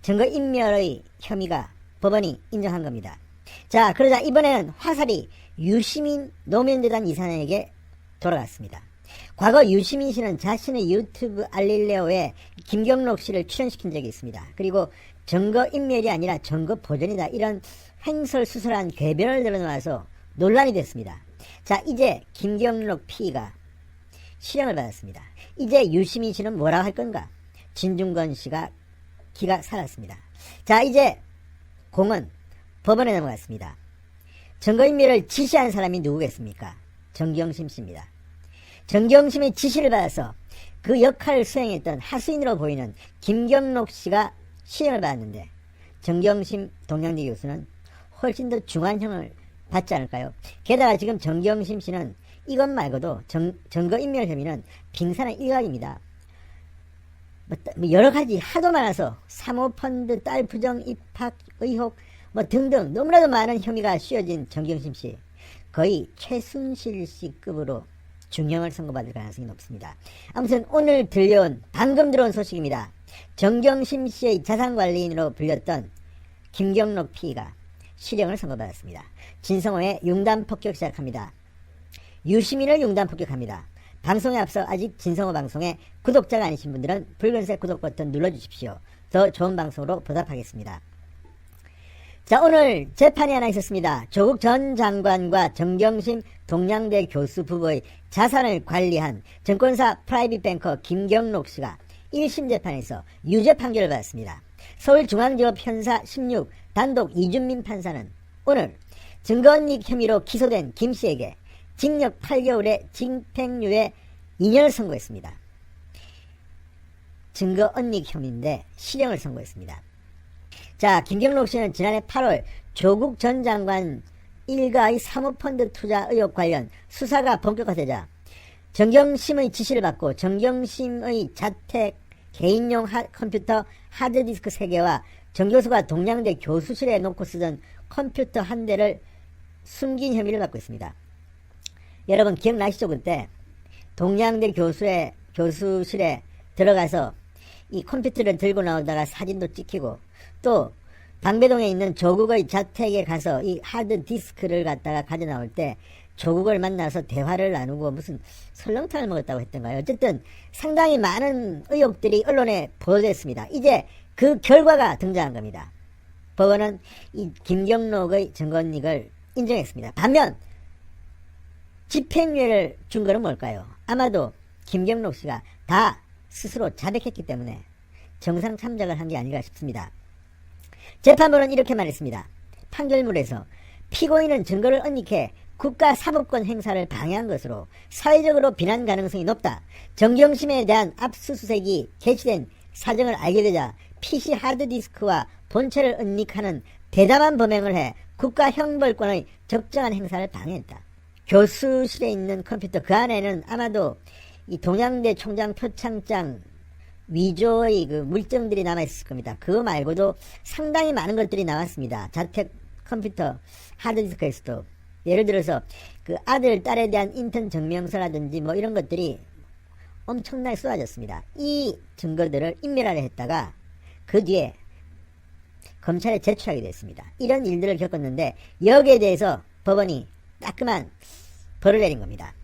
증거인멸의 혐의가 법원이 인정한 겁니다. 자, 그러자 이번에는 화살이 유시민 노무현재단 이사장에게 돌아갔습니다. 과거 유시민 씨는 자신의 유튜브 알릴레오에 김경록 씨를 출연시킨 적이 있습니다. 그리고 증거인멸이 아니라 증거보전이다, 이런 횡설수설한 궤변을 늘어놓아서 논란이 됐습니다. 자, 이제 김경록 P가 실형을 받았습니다. 이제 유시민 씨는 뭐라고 할 건가? 진중권 씨가 기가 살았습니다. 자, 이제 공은 법원에 넘어갔습니다. 증거인멸을 지시한 사람이 누구겠습니까? 정경심 씨입니다. 정경심의 지시를 받아서 그 역할을 수행했던 하수인으로 보이는 김경록 씨가 실형을 받았는데, 정경심 동양대 교수는 훨씬 더 중한형을 받지 않을까요? 게다가 지금 정경심 씨는 이것 말고도 증거인멸 혐의는 빙산의 일각입니다. 여러 가지 하도 많아서 사모펀드 딸 부정 입학 의혹 등등 너무나도 많은 혐의가 씌워진 정경심 씨, 거의 최순실 씨급으로 중형을 선고받을 가능성이 높습니다. 아무튼 오늘 방금 들어온 소식입니다. 정경심 씨의 자산관리인으로 불렸던 김경록 P가 실형을 선고받았습니다. 진성호의 융단폭격 시작합니다. 유시민을 융단폭격합니다. 방송에 앞서 아직 진성호 방송에 구독자가 아니신 분들은 붉은색 구독 버튼 눌러주십시오. 더 좋은 방송으로 보답하겠습니다. 자, 오늘 재판이 하나 있었습니다. 조국 전 장관과 정경심 동양대 교수 부부의 자산을 관리한 증권사 프라이빗뱅커 김경록 씨가 1심 재판에서 유죄 판결을 받았습니다. 서울중앙지법 형사 16 단독 이준민 판사는 오늘 증거언익 혐의로 기소된 김 씨에게 징역 8개월에 집행유예 2년을 선고했습니다. 증거언익 혐의인데 실형을 선고했습니다. 자, 김경록 씨는 지난해 8월 조국 전 장관 일가의 사모펀드 투자 의혹 관련 수사가 본격화되자 정경심의 지시를 받고 정경심의 자택 개인용 컴퓨터 하드디스크 3개와 정 교수가 동양대 교수실에 놓고 쓰던 컴퓨터 한 대를 숨긴 혐의를 받고 있습니다. 여러분 기억나시죠? 그때 동양대 교수실에 들어가서 이 컴퓨터를 들고 나오다가 사진도 찍히고, 또 방배동에 있는 조국의 자택에 가서 이 하드디스크를 갖다가 가져 나올 때 조국을 만나서 대화를 나누고 무슨 설렁탕을 먹었다고 했던가요? 어쨌든 상당히 많은 의혹들이 언론에 보도됐습니다. 이제 그 결과가 등장한 겁니다. 법원은 이 김경록의 증거언익을 인정했습니다. 반면 집행유예를 준 거는 뭘까요? 아마도 김경록 씨가 다 스스로 자백했기 때문에 정상 참작을 한 게 아닌가 싶습니다. 재판부는 이렇게 말했습니다. 판결문에서 피고인은 증거를 언익해 국가사법권 행사를 방해한 것으로 사회적으로 비난 가능성이 높다. 정경심에 대한 압수수색이 개시된 사정을 알게 되자 PC 하드디스크와 본체를 언익하는 대담한 범행을 해 국가형벌권의 적정한 행사를 방해했다. 교수실에 있는 컴퓨터 그 안에는 아마도 이 동양대 총장 표창장 위조의 그 물증들이 남아있을 겁니다. 그거 말고도 상당히 많은 것들이 나왔습니다. 자택 컴퓨터 하드디스크에서도 예를 들어서 그 아들 딸에 대한 인턴 증명서라든지 이런 것들이 엄청나게 쏟아졌습니다. 이 증거들을 인멸하려 했다가 그 뒤에 검찰에 제출하게 됐습니다. 이런 일들을 겪었는데 여기에 대해서 법원이 따끔한 벌을 내린 겁니다.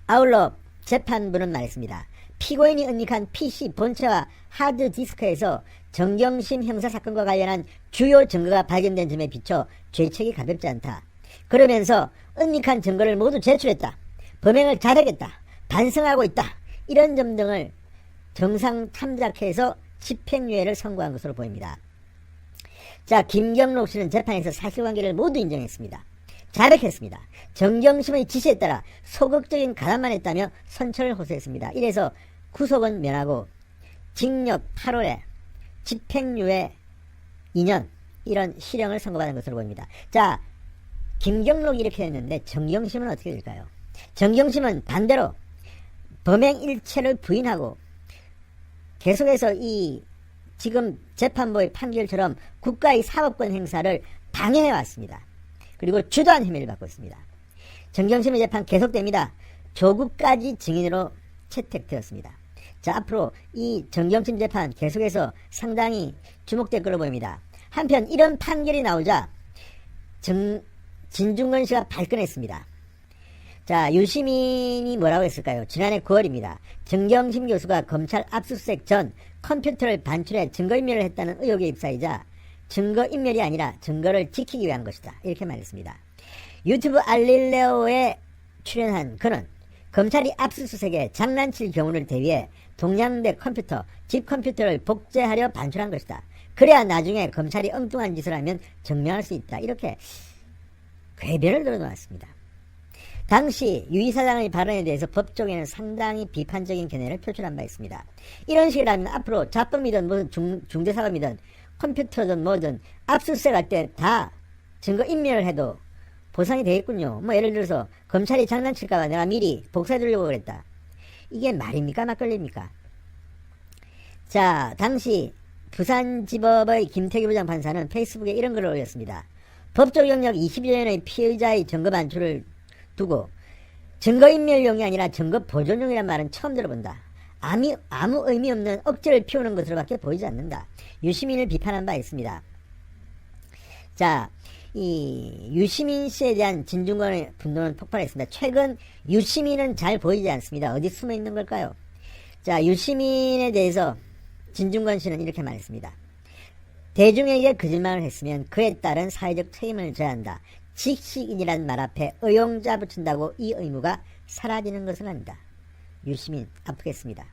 아울러 재판부는 말했습니다. 피고인이 언익한 PC 본체와 하드디스크에서 정경심 형사사건과 관련한 주요 증거가 발견된 점에 비춰 죄책이 가볍지 않다. 그러면서 언익한 증거를 모두 제출했다. 범행을 자백했다. 반성하고 있다. 이런 점 등을 정상 참작해서 집행유예를 선고한 것으로 보입니다. 자, 김경록 씨는 재판에서 사실관계를 모두 인정했습니다. 자백했습니다. 정경심의 지시에 따라 소극적인 가담만 했다며 선처를 호소했습니다. 이래서 구속은 면하고 징역 8월에 집행유예 2년 이런 실형을 선고받은 것으로 보입니다. 자, 김경록이 이렇게 했는데 정경심은 어떻게 될까요? 정경심은 반대로 범행 일체를 부인하고 계속해서 이 지금 재판부의 판결처럼 국가의 사법권 행사를 방해해 왔습니다. 그리고 주도한 혐의를 받고 있습니다. 정경심의 재판 계속됩니다. 조국까지 증인으로 채택되었습니다. 자, 앞으로 이 정경심 재판 계속해서 상당히 주목될 걸로 보입니다. 한편 이런 판결이 나오자 진중권 씨가 발끈했습니다. 자, 유시민이 뭐라고 했을까요? 지난해 9월입니다. 정경심 교수가 검찰 압수수색 전 컴퓨터를 반출해 증거인멸을 했다는 의혹에 입사이자 증거인멸이 아니라 증거를 지키기 위한 것이다. 이렇게 말했습니다. 유튜브 알릴레오에 출연한 그는 검찰이 압수수색에 장난칠 경우를 대비해 동양대 컴퓨터, 집 컴퓨터를 복제하려 반출한 것이다. 그래야 나중에 검찰이 엉뚱한 짓을 하면 증명할 수 있다. 이렇게 궤변을 들어놓았습니다. 당시 유 이사장의 발언에 대해서 법조계는 상당히 비판적인 견해를 표출한 바 있습니다. 이런 식이라면 앞으로 자범이든 무슨 중대사범이든 컴퓨터든 뭐든 압수수색할 때 다 증거인멸을 해도 보상이 되겠군요. 뭐 예를 들어서 검찰이 장난칠까봐 내가 미리 복사해두려고 그랬다. 이게 말입니까? 막걸리입니까? 자, 당시 부산지법의 김태규 부장판사는 페이스북에 이런 글을 올렸습니다. 법조 경력 20여 년의 피의자의 증거 반출을 두고 증거인멸용이 아니라 증거 보존용이란 말은 처음 들어본다. 아무 의미 없는 억지를 피우는 것으로밖에 보이지 않는다. 유시민을 비판한 바 있습니다. 자, 이 유시민 씨에 대한 진중권의 분노는 폭발했습니다. 최근 유시민은 잘 보이지 않습니다. 어디 숨어 있는 걸까요? 자, 유시민에 대해서 진중권 씨는 이렇게 말했습니다. 대중에게 거짓말을 했으면 그에 따른 사회적 책임을 져야 한다. 직식인이란 말 앞에 의용자 붙인다고 이 의무가 사라지는 것은 아니다. 유시민 아프겠습니다.